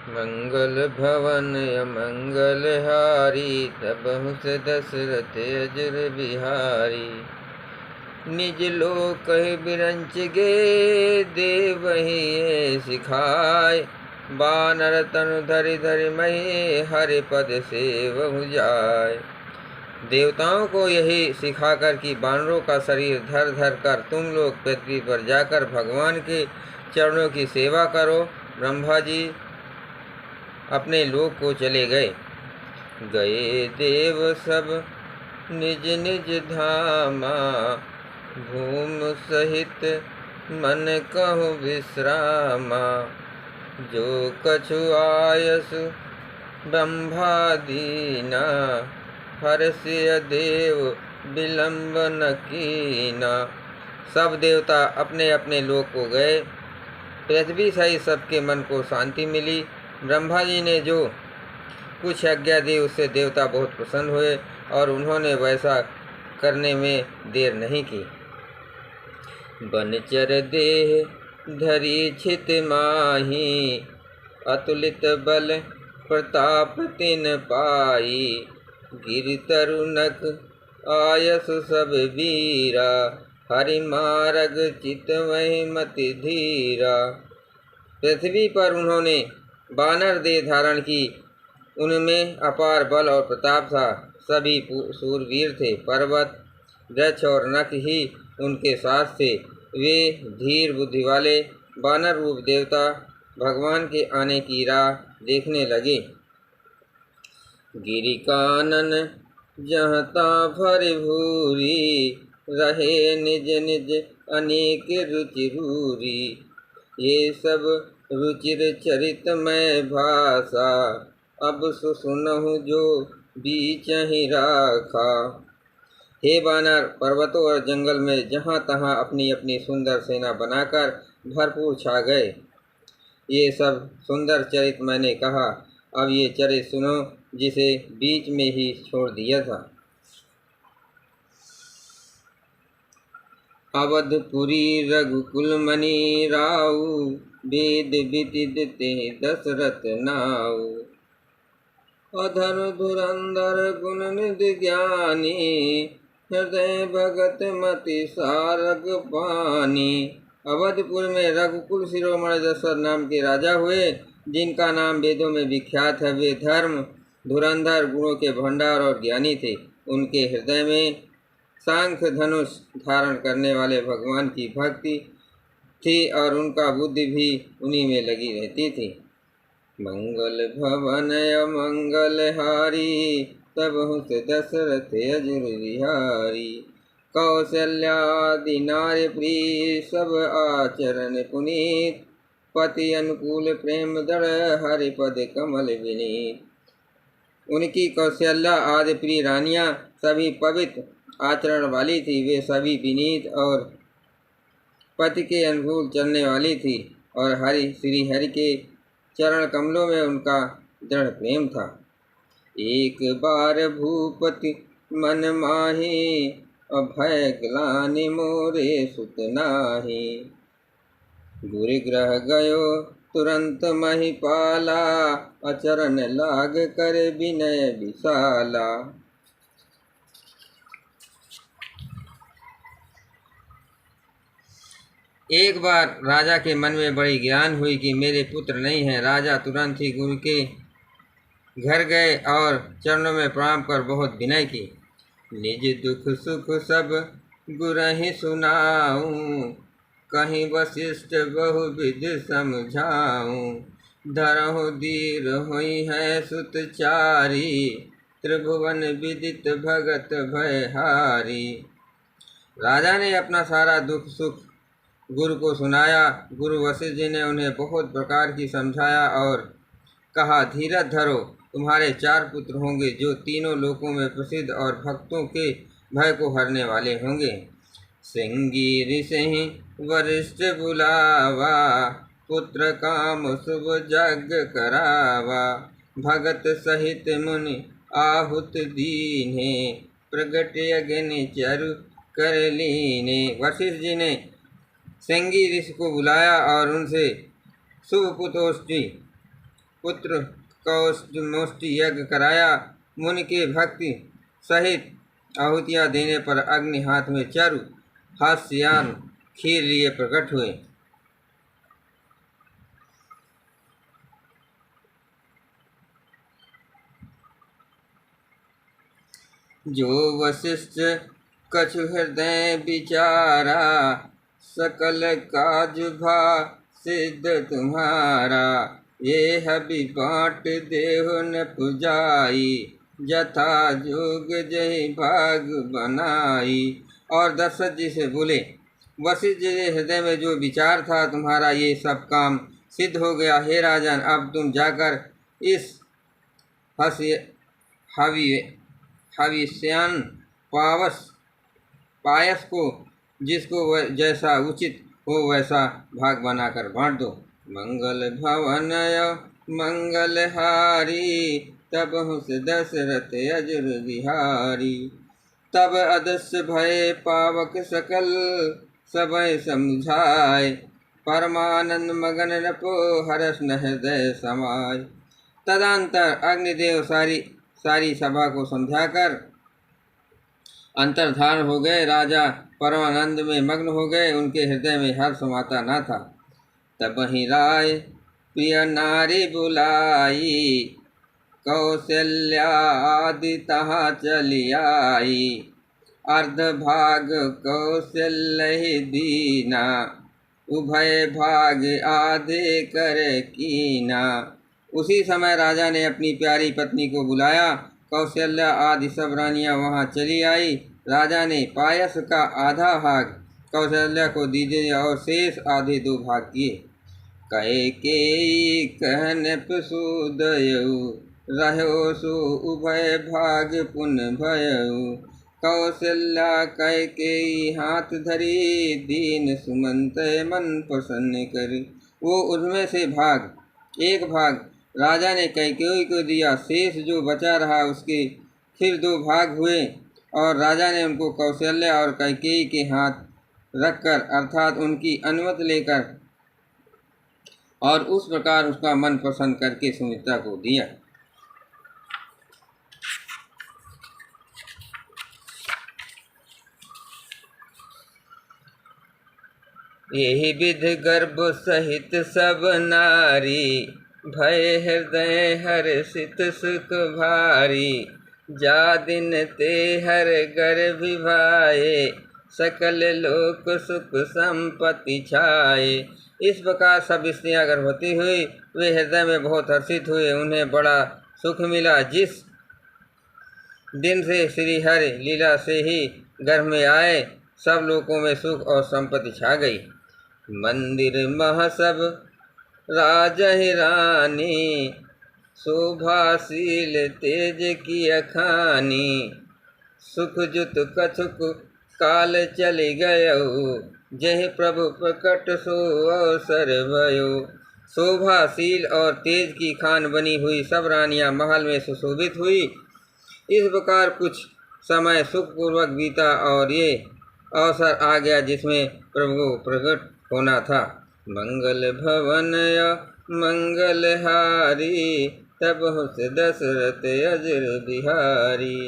मंगल भवन अमंगल हारी, तबहु से दशरथ अजुर बिहारी। निज लोक कहि बिरंच गे, देवहि ये सिखाय। बानर तनु धरि धरि मही, हरि पद सेवहु जाय। देवताओं को यही सिखाकर कि बानरों का शरीर धर धर कर तुम लोग पृथ्वी पर जाकर भगवान के चरणों की सेवा करो, ब्रह्मा जी अपने लोक को चले गए। गए देव सब निज निज धामा, भूम सहित मन कहु विश्रामा। जो कछु आयसु ब्रह्मा दीना, हर्षिय देव विलंब न कीना। सब देवता अपने अपने लोक को गए। पृथ्वी सहित सबके मन को शांति मिली। ब्रह्मा जी ने जो कुछ आज्ञा दी उससे देवता बहुत प्रसन्न हुए और उन्होंने वैसा करने में देर नहीं की। बनचर देह धरी छित माही, अतुलित बल प्रताप तिन पाई। गिर तरुनक आयसु सब वीरा, हरि मारग चितवहि मति धीरा। पृथ्वी पर उन्होंने बानर देह धारण की। उनमें अपार बल और प्रताप था। सभी शूरवीर थे। पर्वत वृक्ष और नख ही उनके साथ थे। वे धीर बुद्धि वाले बानर रूप देवता भगवान के आने की राह देखने लगे। गिरि कानन जहता भरि भूरी, रहे निज निज अनेक रुचि रूरी। ये सब रुचिर चरित मैं भाषा, अब सुनहु जो बीच ही राखा। हे बानर, पर्वतों और जंगल में जहाँ तहाँ अपनी अपनी सुंदर सेना बनाकर भरपूर छा गए। ये सब सुंदर चरित मैंने कहा, अब ये चरित सुनो जिसे बीच में ही छोड़ दिया था। अवधपुरी रघुकुल मणि राऊ, वेद विदित ते दशरथ नाऊ। अधर धुरंधर गुण निधि ज्ञानी, हृदय भगत मति सारग पानी। अवधपुर में रघुकुल शिरोमणि दशरथ नाम के राजा हुए, जिनका नाम वेदों में विख्यात है। वे धर्म धुरंधर गुणों के भंडार और ज्ञानी थे। उनके हृदय में सांख्य धनुष धारण करने वाले भगवान की भक्ति थी और उनका बुद्धि भी उन्हीं में लगी रहती थी। मंगल भवन अमंगल हारी, तबहु से दशरथ अजुर बिहारी। कौशल्यादि नारी प्रिय सब आचरण पुनीत, पति अनुकूल प्रेम दृढ़ हरिपद कमल विनीत। उनकी कौशल्या आदि प्रिय रानियां सभी पवित्र आचरण वाली थी। वे सभी विनीत और पति के अनुकूल चलने वाली थी और श्री हरि के चरण कमलों में उनका दृढ़ प्रेम था। एक बार भूपति मन माही, अभय ग्लानि मोरे सुत नाही। गुरुग्रह गयो तुरंत महिपाला, अचरण लाग कर विनय विशाला। एक बार राजा के मन में बड़ी ज्ञान हुई कि मेरे पुत्र नहीं हैं। राजा तुरंत ही गुरु के घर गए और चरणों में प्रणाम कर बहुत विनय की। निज दुख सुख सब गुरहि सुनाऊं, कहीं वशिष्ठ बहुविध समझाऊं। धरहु धीर हुई है सुत चारी, त्रिभुवन विदित भगत भयहारी। राजा ने अपना सारा दुख सुख गुरु को सुनाया। गुरु वशिष्ठ जी ने उन्हें बहुत प्रकार की समझाया और कहा, धीरज धरो, तुम्हारे 4 पुत्र होंगे जो तीनों लोकों में प्रसिद्ध और भक्तों के भय को हरने वाले होंगे। श्रृंगी ऋषि वरिष्ठ बुलावा, पुत्र काम शुभ यज्ञ करावा। भगत सहित मुनि आहुत दीने, प्रगट अग्नि चरु कर लीने। वशिष्ठ जी ने श्रृंगी ऋषि को बुलाया और उनसे शुभ पुत्रोष्टि पुत्र कौस्तुमुष्टि यज्ञ कराया। मुनि के भक्ति सहित आहुतियाँ देने पर अग्नि हाथ में चारु हास्यान खीर लिए प्रकट हुए। जो वशिष्ठ कछु हृदय विचारा, सकल काज भा सिद्ध तुम्हारा। ये हबि बाँट देहु न पुजाई, जथा जोग जय भाग बनाई। और दशरथ जी से बोले, वशिष्ठ जी के हृदय में जो विचार था तुम्हारा ये सब काम सिद्ध हो गया। हे राजन, अब तुम जाकर इस हविष्यान पायस को जिसको जैसा उचित हो वैसा भाग बनाकर बांट दो। मंगल भवनय मंगलहारी, तब हुस दशरथ अजुर बिहारी। तब अदस्य भय पावक सकल, सबय समझाय। परमानंद मगन रपो हर्ष न हृदय समाय। तदंतर अग्निदेव सारी सभा को समझाकर अंतर्धान हो गए। राजा परमानंद में मग्न हो गए, उनके हृदय में हर्ष समाता न था। तब ही राय प्रिय नारी बुलाई, कौशल्या आदि तहाँ चली आई। अर्ध भाग कौशल्य दीना, उभय भाग आधे कर कीना। उसी समय राजा ने अपनी प्यारी पत्नी को बुलाया। कौशल्या आदि सब रानियां वहां चली आई। राजा ने पायस का आधा भाग कौशल्या को दे दिया और शेष आधे 2 भाग किए। कैकेयी कहन प्रसूदयऊ, रहो सो उभय भाग पुन भयऊ। कौशल्या कैकेयी हाथ धरी, दीन सुमंत मन प्रसन्न करी। वो उनमें से एक भाग राजा ने कैकेयी को दिया। शेष जो बचा रहा उसके फिर 2 भाग हुए और राजा ने उनको कौशल्या और कैकेयी के हाथ रखकर अर्थात उनकी अनुमति लेकर और उस प्रकार उसका मन प्रसन्न करके सुमित्रा को दिया। यही विध गर्भ सहित सब नारी, भय हृदय हर्षित सुख भारी। जा दिन ते हर घर विभाए, सकल लोक सुख संपत्ति छाए। इस प्रकार सब स्त्रियां गर्भवती हुई। वे हृदय में बहुत हर्षित हुए, उन्हें बड़ा सुख मिला। जिस दिन से श्री हरि लीला से ही गर्भ में आए, सब लोकों में सुख और संपत्ति छा गई। मंदिर मह सब राजहि रानी, शोभाशील तेज की अखानी। सुख जुत कछुक काल चली गयो, जहि प्रभु प्रकट सो अवसर भयो। शोभाशील और तेज की खान बनी हुई सब रानियां महल में सुशोभित हुई। इस प्रकार कुछ समय सुखपूर्वक बीता और ये अवसर आ गया जिसमें प्रभु को प्रकट होना था। मंगल भवनय मंगलहारी, तब हुस दशरथ अजुर बिहारी।